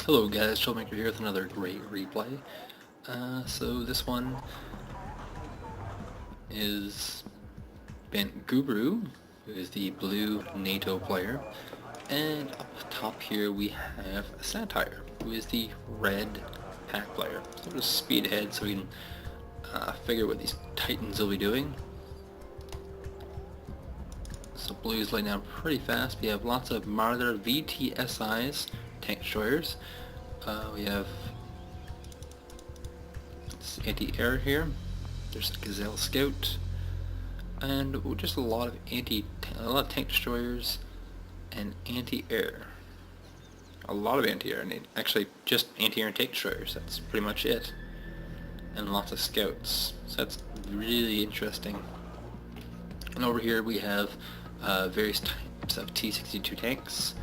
Hello guys, Troublmaker here with another great replay. So this one is Bentguru, who is the blue NATO player, and up top here we have Satire, who is the red pact player. So we'll just speed ahead so we can figure what these titans will be doing. So blue's laying down pretty fast. We have lots of Martyr VTSIs, tank destroyers. We have anti-air here. There's a Gazelle Scout, and just a lot of tank destroyers and anti-air. A lot of anti-air, and actually just anti-air and tank destroyers. That's pretty much it. And lots of scouts. So that's really interesting. And over here we have various types of T-62 tanks.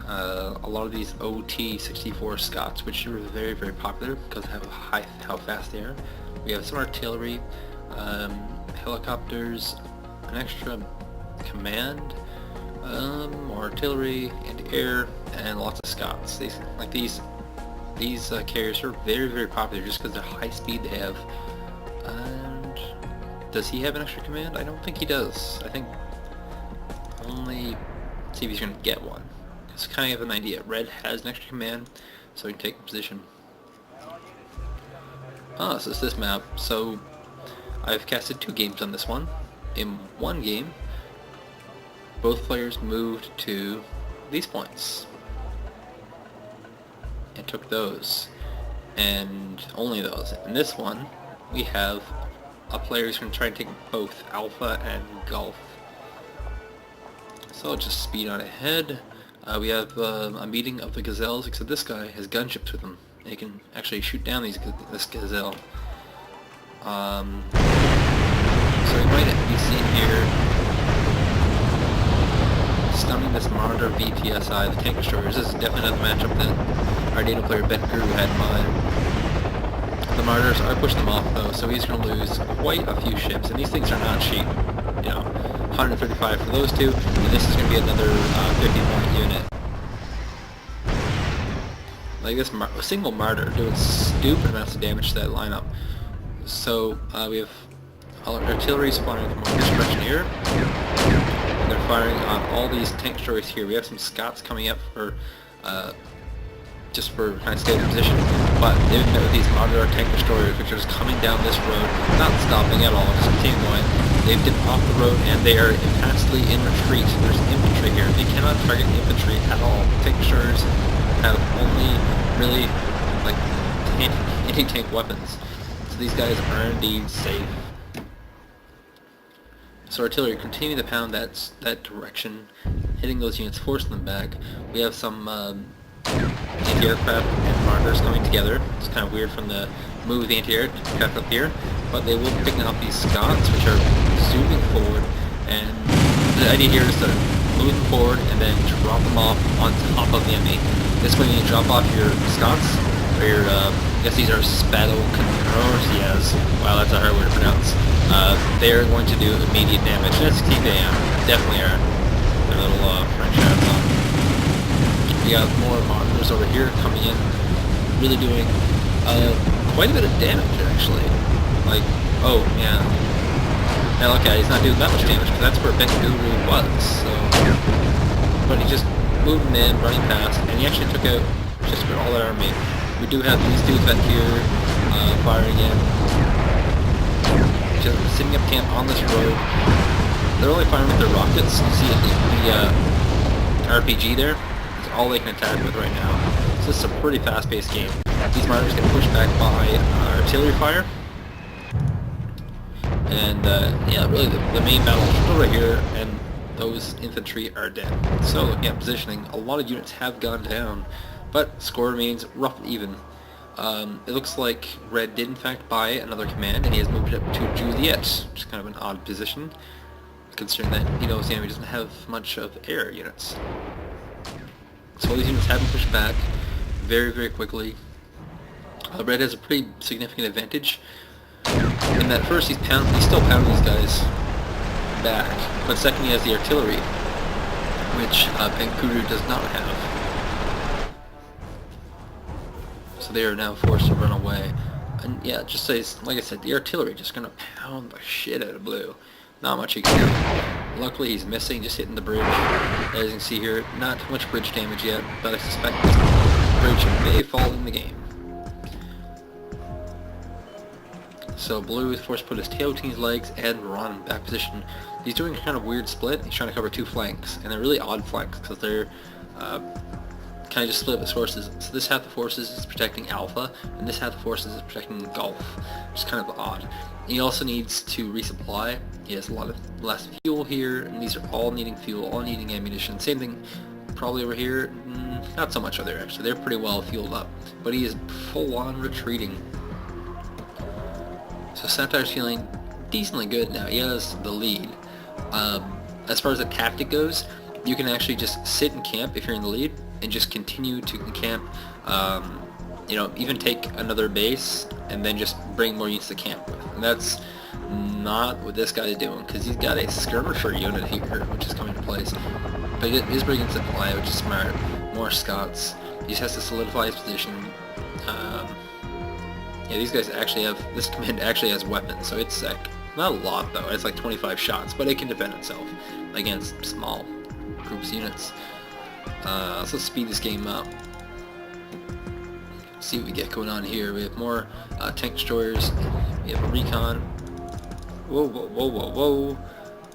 A lot of these OT-64 Scots, which are very, very popular because of how fast they are. We have some artillery, helicopters, an extra command, more artillery and air, and lots of Scots. These carriers are very, very popular just because they're high speed they have. And does he have an extra command? I don't think he does. I think only see if he's going to get one. Just kind of have an idea. Red has an extra command, so we can take position. So it's this map. So I've casted 2 games on this one. In one game, both players moved to these points and took those, and only those. In this one, we have a player who's going to try and take both Alpha and Golf. So I'll just speed on ahead. We have a meeting of the Gazelles, except this guy has gunships with him. He can actually shoot down this Gazelle. So you might be seen here stunning this Monitor VTSI, the tank destroyers. This is definitely another matchup that our NATO player Bentguru had in mind. The Martyrs, I pushed them off though, so he's going to lose quite a few ships, and these things are not cheap. You know, 135 for those two, and this is going to be another 50-point unit. Like this single Martyr doing stupid amounts of damage to that lineup. So we have artillery firing from this direction here. And they're firing on all these tank destroyers here. We have some Scots coming up for just for kind of staying in position, but they've met with these Martyr tank destroyers, which are just coming down this road, not stopping at all, just continuing going. They've dipped off the road and they are impassively in retreat. There's infantry here. They cannot target infantry at all. Tank destroyers have only really like anti-tank weapons. So these guys are indeed safe. So artillery continue to pound that direction, hitting those units, forcing them back. We have some anti-aircraft and Martyrs coming together. It's kind of weird from the move of the anti-aircraft up here, but they will be picking up these Scots, which are zooming forward, and the idea here is to move them forward and then drop them off on top of the enemy. This way when you drop off your Scots, or your, I guess these are Spadocanosias, wow that's a hard word to pronounce, they are going to do immediate damage. And it's King AM, definitely are. Their little French hats on. We got more Monitors over here coming in, really doing quite a bit of damage actually. Like, oh yeah. Now look at it, he's not doing that much damage because that's where Bentguru was. So, but he just moved him in, running past, and he actually took out just about all that army. We do have these dudes back here firing in, just sitting up camp on this road. They're only firing with their rockets. You see the RPG there. That's all they can attack with right now. So this is a pretty fast-paced game. These Martyrs get pushed back by artillery fire. And yeah, really the main battle is over here, and those infantry are dead. So looking at positioning, a lot of units have gone down, but score remains rough even. It looks like Red did in fact buy another command, and he has moved it up to Juliet, which is kind of an odd position, considering that he knows the enemy doesn't have much of air units. So all these units have been pushed back very, very quickly. Red has a pretty significant advantage in that first he's still pounding these guys back, but second he has the artillery, which Bentguru does not have. So they are now forced to run away. And yeah, just like I said, the artillery just gonna pound the shit out of Blue. Not much he can do. Luckily he's missing, just hitting the bridge. As you can see here, not too much bridge damage yet, but I suspect the bridge may fall in the game. So Blue is forced to put his tail between his legs and run in back position. He's doing a kind of weird split. He's trying to cover two flanks, and they're really odd flanks because they're kind of just split up his forces. So this half the forces is protecting Alpha, and this half the forces is protecting Golf, which is kind of odd. He also needs to resupply. He has a lot of less fuel here, and these are all needing fuel, all needing ammunition. Same thing probably over here. Not so much over there, actually. They're pretty well fueled up, but he is full-on retreating. So Satire's feeling decently good now. He has the lead. As far as the tactic goes, you can actually just sit and camp if you're in the lead, and just continue to camp. You know, even take another base, and then just bring more units to camp with. And that's not what this guy is doing, because he's got a skirmisher unit here, which is coming to place. But he is bringing supply, which is smart. More Scots. He just has to solidify his position. Yeah, these guys actually have, this command actually has weapons, so it's like, not a lot though, it's like 25 shots, but it can defend itself against small groups units. So let's speed this game up. See what we get going on here. We have more tank destroyers, we have a recon. Whoa, whoa, whoa, whoa,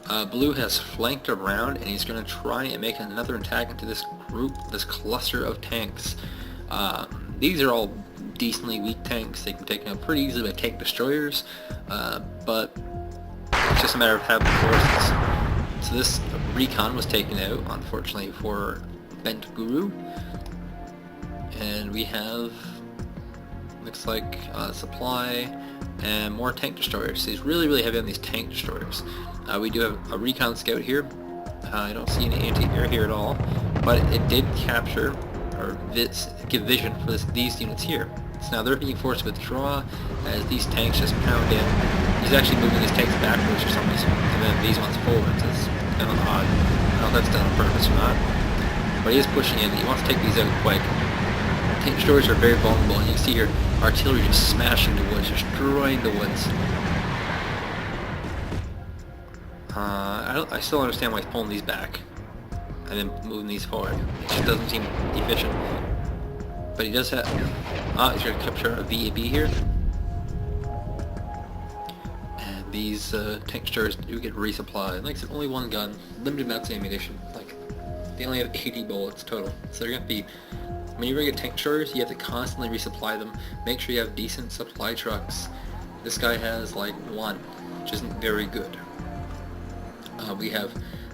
whoa. Blue has flanked around, and he's going to try and make another attack into this group, this cluster of tanks. These are all decently weak tanks. They can be taken out pretty easily by tank destroyers, but it's just a matter of having forces. So this recon was taken out, unfortunately, for Bentguru, and we have, looks like, supply and more tank destroyers. So he's really, really heavy on these tank destroyers. We do have a recon scout here. I don't see any anti-air here at all, but it did capture, or give vision for these units here. So now they're being forced to withdraw as these tanks just pound in. He's actually moving his tanks backwards for some reason, and then these ones forwards. It's kind of odd. I don't know if that's done on purpose or not. But he is pushing in. He wants to take these out quick. Tank destroyers are very vulnerable, and you can see here artillery just smashing the woods, destroying the woods. I still don't understand why he's pulling these back and then moving these forward. It just doesn't seem efficient. But he does have... he's going to capture a VAB here. And these tank destroyers do get resupplied. Like I said, only one gun, limited amounts of ammunition. Like, they only have 80 bullets total. So they're going to be... When you're going to get tank destroyers, you have to constantly resupply them. Make sure you have decent supply trucks. This guy has like one, which isn't very good. We have,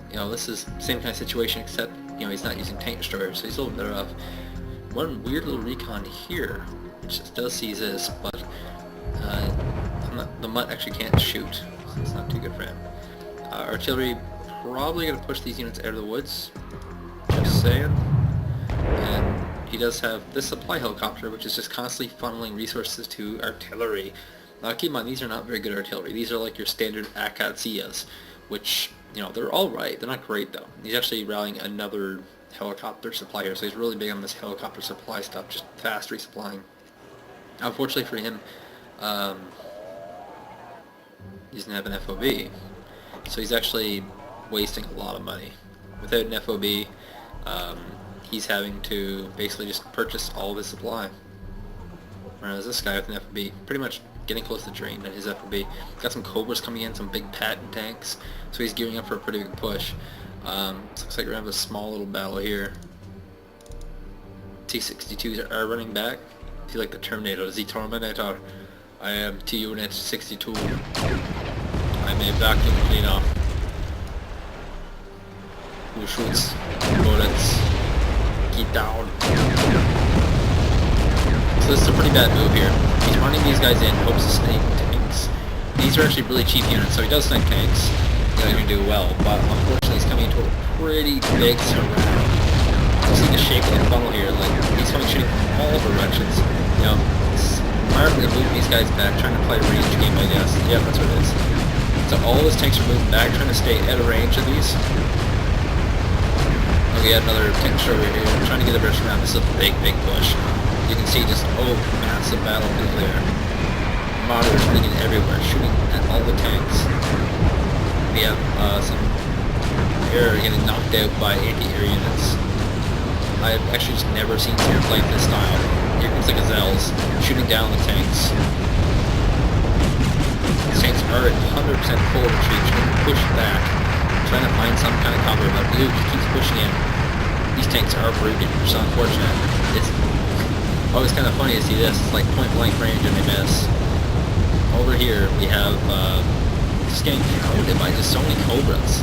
you know, this is the same kind of situation, except, you know, he's not using tank destroyers, so he's a little better off. One weird little recon here, which does see this, but the mutt actually can't shoot, so it's not too good for him. Artillery probably going to push these units out of the woods, just saying. And he does have this supply helicopter, which is just constantly funneling resources to artillery. Now keep in mind, these are not very good artillery. These are like your standard Akatsiyas, which, you know, they're alright. They're not great though. He's actually rallying another helicopter supply here, so he's really big on this helicopter supply stuff, just fast resupplying. Unfortunately for him, he doesn't have an FOB, so he's actually wasting a lot of money. Without an FOB, he's having to basically just purchase all of his supply. Whereas this guy with an FOB, pretty much getting close to drain at his FOB. Got some Cobras coming in, some big patent tanks, so he's gearing up for a pretty big push. Looks like we're going to have a small little battle here. T-62s are running back. I feel like the Terminator, the Terminator. I am T-Unit 62. I'm a vacuum cleaner who shoots bullets. Get down. So this is a pretty bad move here. He's running these guys in, hopes to snake tanks. These are actually really cheap units, so he does snake tanks. He's not going to do well, but unfortunately he's coming into a pretty big surround. You see the shape of the funnel here, like he's coming shooting from all directions. You know, smartly moving these guys back, trying to play a range game, I guess. Yeah, that's what it is. So all his tanks are moving back, trying to stay out of range of these. We had another tank destroyer here, trying to get a burst around. This is a big, big push. You can see just, oh, massive battlefield there. Marauders running in everywhere, shooting at all the tanks. We have some air getting knocked out by anti-air units. I've actually just never seen someone play this style. Here comes the gazelles, shooting down the tanks. These tanks are at 100% full retreat, trying to push back, trying to find some kind of cover, but blue keeps pushing in. These tanks are broken, which is unfortunate. It's always kind of funny to see this. It's like point blank range and they miss. Over here we have just getting pounded by just so many cobras.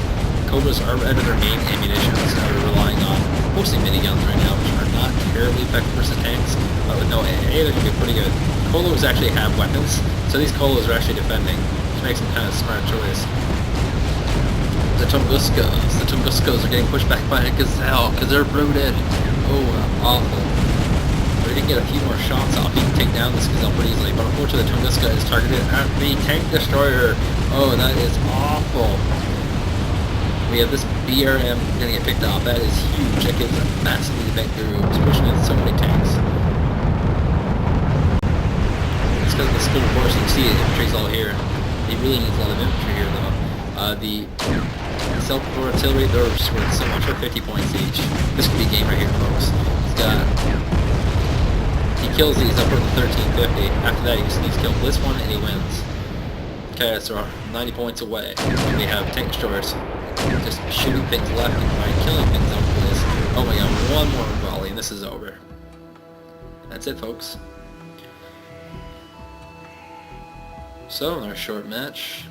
Cobras are out of their main ammunition, so we're relying on mostly miniguns right now, which are not terribly effective versus tanks, but with no AA, they can be pretty good. Colos actually have weapons, so these Colos are actually defending, which makes them kind of a smart choice. The Tunguskos are getting pushed back by a gazelle, because they're rooted. Oh, awful. But we can get a few more shots off, you can take down this gazelle pretty easily, but unfortunately the Tunguska is targeted at the tank destroyer. Oh, that is awful. We have this BRM going to get picked off. That is huge. That gives a massively Bentguru. It's pushing in so many tanks. It's because of the split force. You can see it. Infantry's all here. He really needs a lot of infantry here, though. The self-artillery, they're worth so much for 50 points each. This could be a game right here, folks. He kills these upward of 1350. After that, he just needs to kill this one and he wins. Okay, so 90 points away. And we have tank destroyers. Just shooting things left and right, killing things over this. Oh my god, one more volley and this is over. That's it, folks. So, in our short match,